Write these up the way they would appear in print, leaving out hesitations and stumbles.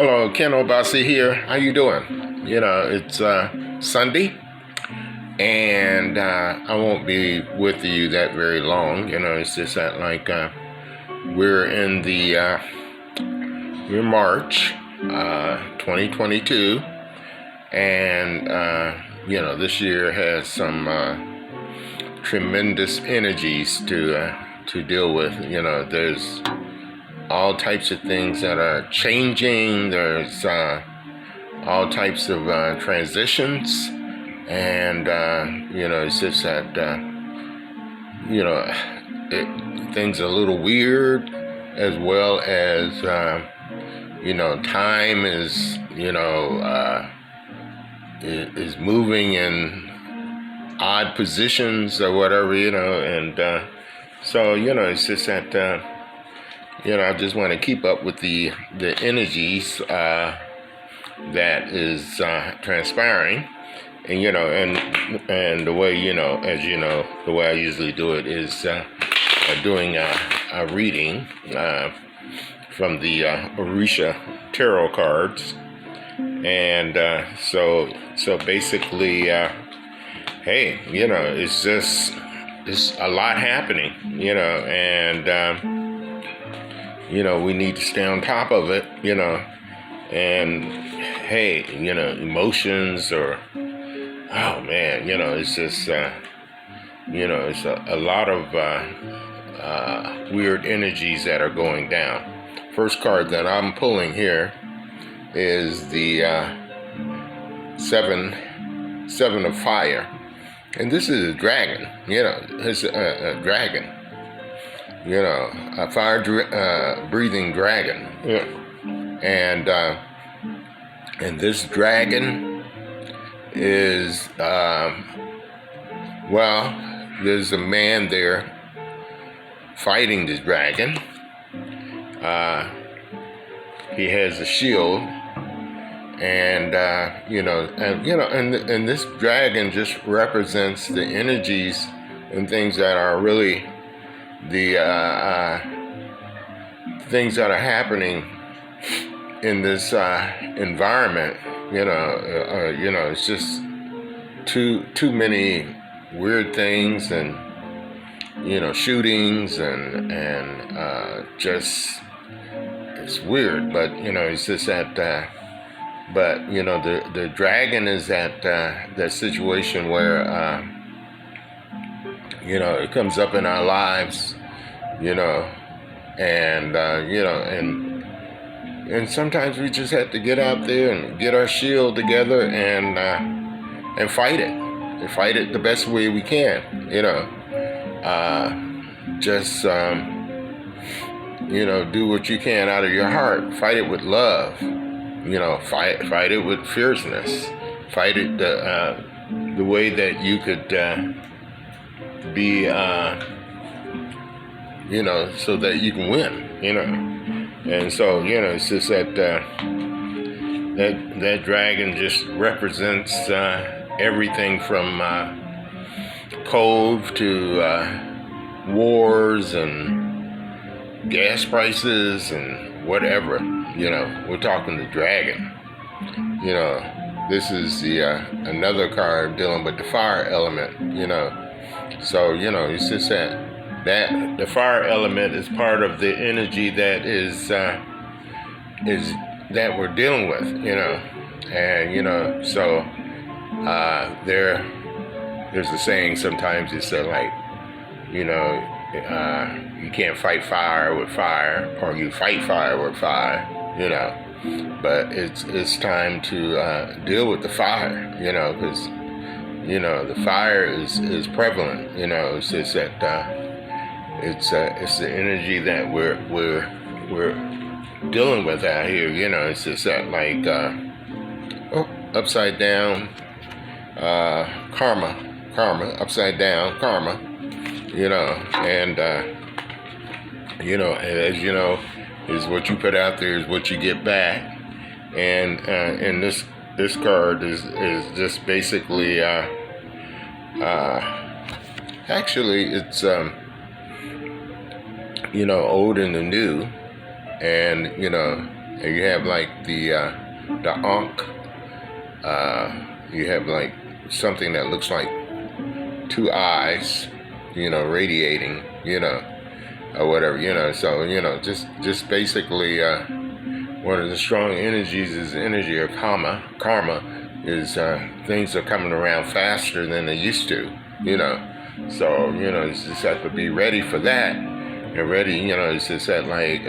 Hello, Ken Obasi here. How you doing? It's Sunday, and I won't be with you that very long. It's just that we're in the we're March 2022, and this year has some tremendous energies to deal with. There's all types of things that are changing. There's all types of transitions, and it's just that things are a little weird, as well as time is is moving in odd positions or whatever, and so it's just that. I just want to keep up with the energies that is transpiring, and the way as the way I usually do it is doing a reading from the Enegy Tarot cards, and so basically, hey, it's a lot happening, and. We need to stay on top of it, and hey, emotions or, oh man, it's just, it's a lot of weird energies that are going down. First card that I'm pulling here is the seven of fire. And this is a dragon, it's a dragon. A fire breathing dragon. Yeah. And this dragon is, there's a man there fighting this dragon. He has a shield, and and this dragon just represents the energies and things that are really the things that are happening in this environment. It's just too many weird things, and shootings, and just it's weird. But it's just that. But the dragon is that situation where. It comes up in our lives, and and sometimes we just have to get out there and get our shield together and fight it, the best way we can, just do what you can out of your heart, fight it with love, fight it with fierceness, fight it the way that you could be so that you can win, and so it's just that that dragon just represents everything from cold to wars and gas prices and whatever. We're talking the dragon. This is the another card dealing with the fire element. So, it's just that the fire element is part of the energy that is that we're dealing with, and, so there's a saying sometimes. It's like, you can't fight fire with fire, or you fight fire with fire, but it's time to deal with the fire, because the fire is prevalent. It's just that it's the energy that we're dealing with out here. It's just that upside down karma, upside down karma. And as is what you put out there is what you get back, and this card is just basically actually it's old and the new, and and you have like the Ankh. You have like something that looks like two eyes, radiating, or whatever, So just basically, one of the strong energies is the energy of karma. Karma is things are coming around faster than they used to, So you just have to be ready for that, and ready, it's just that like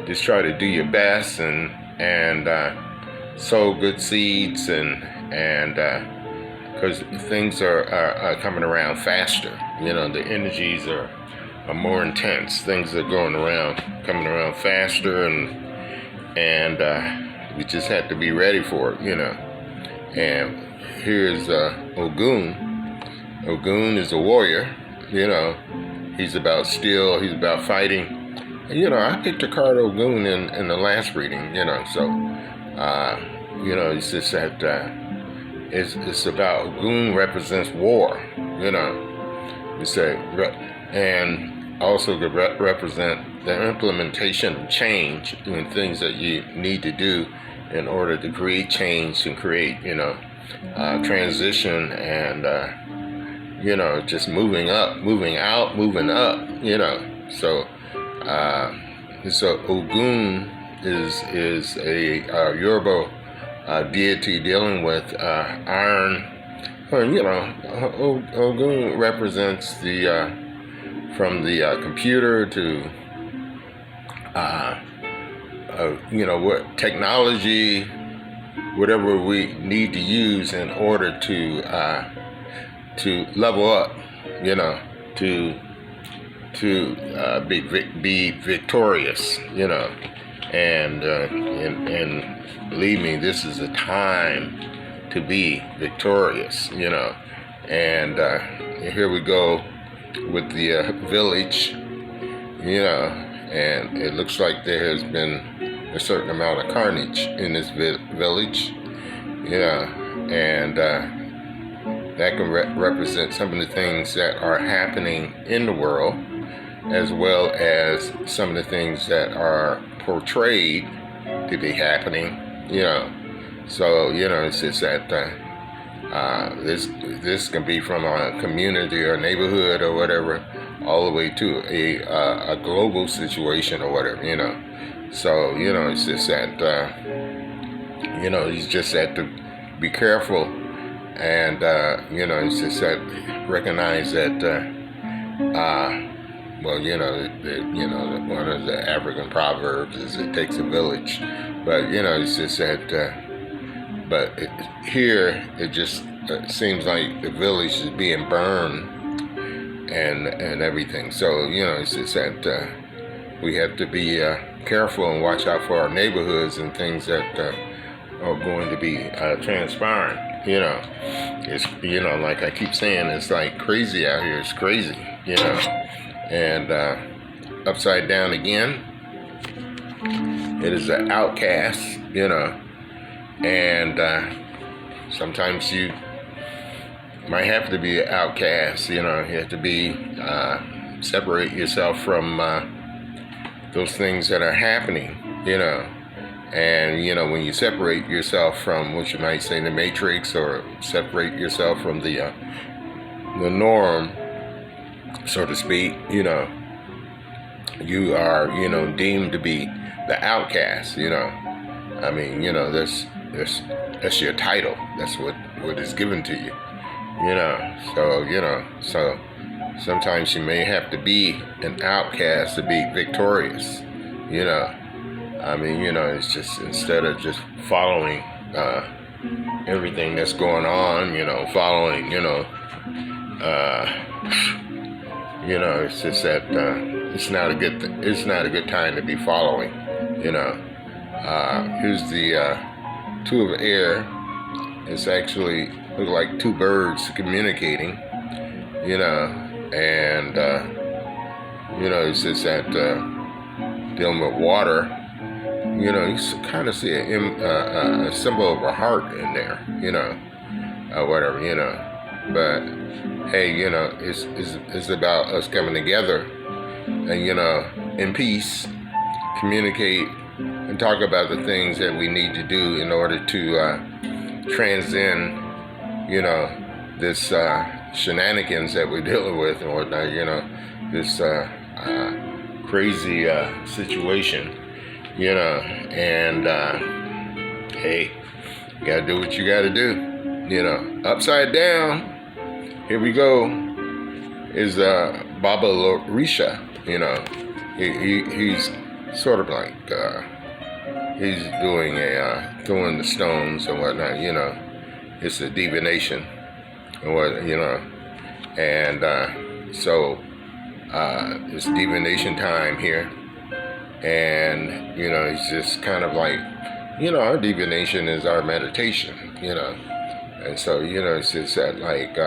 just try to do your best and sow good seeds and because things are coming around faster. The energies are more intense. Things are coming around faster, and we just have to be ready for it. And here's Ogun. Ogun is a warrior. He's about steel. He's about fighting. I picked a card Ogun in the last reading. So it's just that. It's about Ogun represents war, You say, and also represent the implementation of change and things that you need to do in order to create change and create, transition and, just moving up, moving out, moving up, So, so Ogun is a Yoruba deity dealing with iron. Ogun represents the from the computer to what technology, whatever we need to use in order to level up, to be victorious, and believe me, this is a time to be victorious, and here we go with the village, and it looks like there has been a certain amount of carnage in this village, and that can represent some of the things that are happening in the world, as well as some of the things that are portrayed to be happening, So, it's just that this can be from a community or neighborhood or whatever, all the way to a global situation or whatever, So, it's just that, you just have to be careful and, it's just that recognize that, well, one of the African proverbs is it takes a village, but, it's just that, here it just seems like the village is being burned and everything. So, it's just that we have to be careful and watch out for our neighborhoods and things that are going to be transpiring. It's, like I keep saying, it's like crazy out here. It's crazy, And upside down again, it is an outcast, and sometimes you might have to be an outcast, you have to be separate yourself from those things that are happening, and when you separate yourself from what you might say the matrix, or separate yourself from the norm, so to speak, you are deemed to be the outcast, I mean, that's your title. That's what is given to you, So sometimes you may have to be an outcast to be victorious, I mean, it's just instead of just following everything that's going on, following, it's just that it's not a good time to be following, Here's the two of air. It's actually look like two birds communicating, and it's just that dealing with water, you kind of see a symbol of a heart in there, whatever, but hey, it's about us coming together and, in peace, communicate, and talk about the things that we need to do in order to transcend, this shenanigans that we're dealing with and whatnot, this crazy situation, and hey, you gotta do what you gotta do, Upside down, here we go, is Baba Lorisha, he's sort of like, he's doing throwing the stones and whatnot, it's a divination and what, and so it's divination time here, and it's just kind of like, our divination is our meditation, and so it's just that like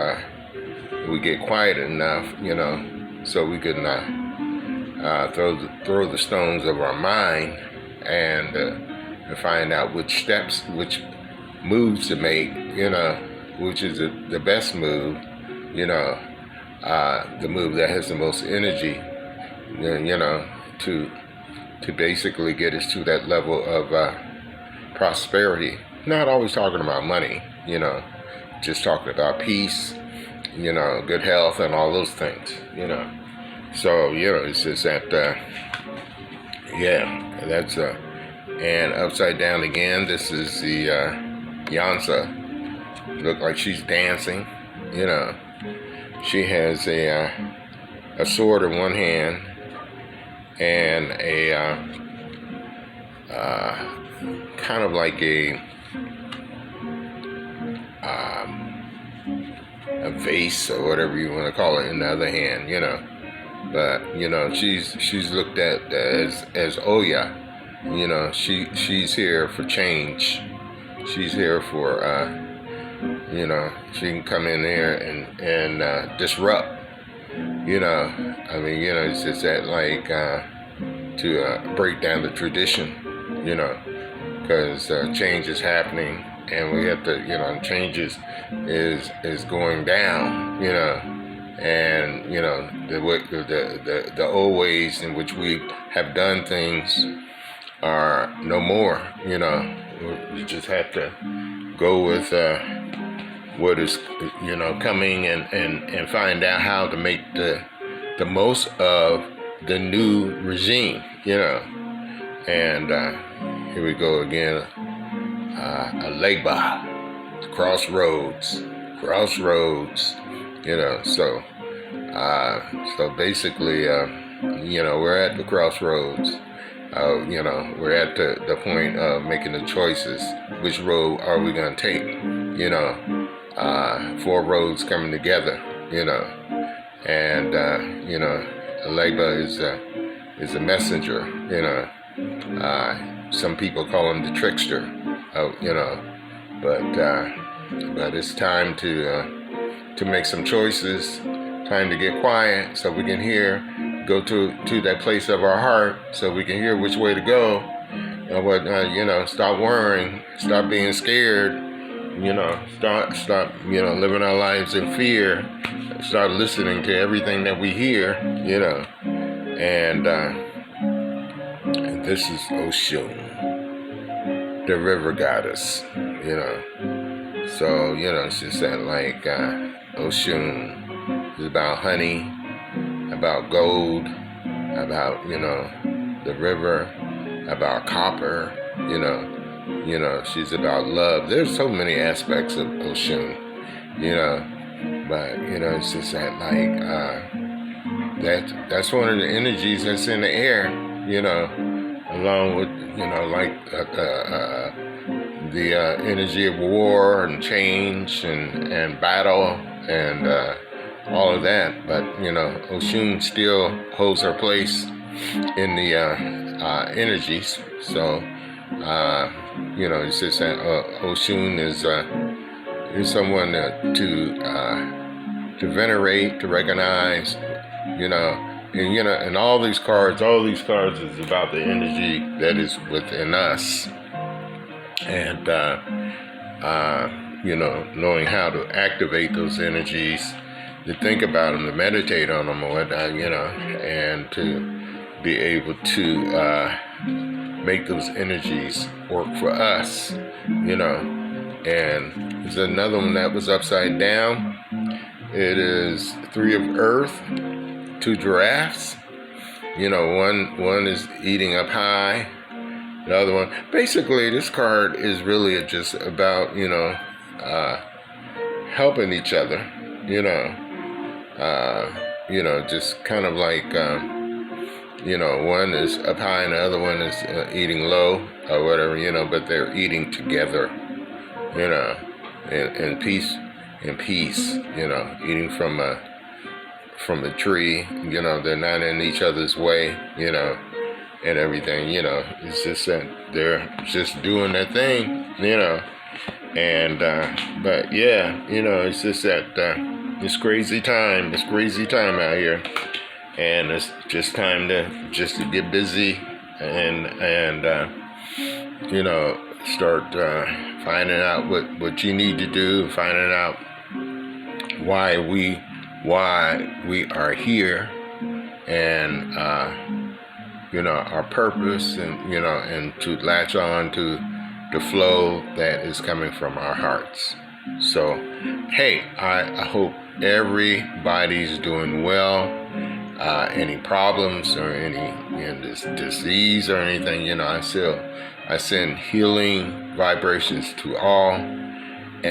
we get quiet enough, so we can throw the stones of our mind and find out which steps, which moves to make, which is the best move, the move that has the most energy, to basically get us to that level of prosperity. Not always talking about money, just talking about peace, good health and all those things, So, it's just that, that's, and upside down again, this is the Yansa. Look like she's dancing, She has a sword in one hand and a kind of like a vase or whatever you want to call it in the other hand, But she's looked at as Oya, she's here for change. She's here for she can come in there and disrupt. It's just that like to break down the tradition, because change is happening, and we have to, change is going down, and the old ways in which we have done things are no more. We just have to go with what is coming and find out how to make the most of the new regime, and here we go again, a Legba, crossroads, so basically we're at the crossroads. We're at the point of making the choices. Which road are we going to take? 4 roads coming together, and Legba is a messenger, some people call him the trickster, but it's time to make some choices, time to get quiet so we can go to that place of our heart, so we can hear which way to go, and whatnot, stop worrying, stop being scared, stop living our lives in fear, start listening to everything that we hear, and this is Oshun, the river goddess, so it's just that like Oshun is about honey, about gold, about the river, about copper, she's about love. There's so many aspects of Oshun, but it's just that like that's one of the energies that's in the air, along with the energy of war and change and battle and all of that. But Oshun still holds her place in the energies. So it's just that Oshun is someone to venerate, to recognize, and all these cards is about the energy that is within us, and knowing how to activate those energies, to think about them, to meditate on them, or whatnot, and to be able to make those energies work for us, you know. And there's another one that was upside down. It is 3 of earth, 2 giraffes. You know, one is eating up high, the other one. Basically, this card is really just about, helping each other, just kind of like, one is up high and the other one is eating low or whatever, but they're eating together, in peace, eating from a tree, they're not in each other's way, and everything, it's just that they're just doing their thing, and, but yeah, it's just that, it's crazy time out here, and it's just time to get busy and start finding out what you need to do, finding out why we are here, and our purpose, and to latch on to the flow that is coming from our hearts. So, hey, I hope everybody's doing well. Any problems or any this disease or anything, I send healing vibrations to all.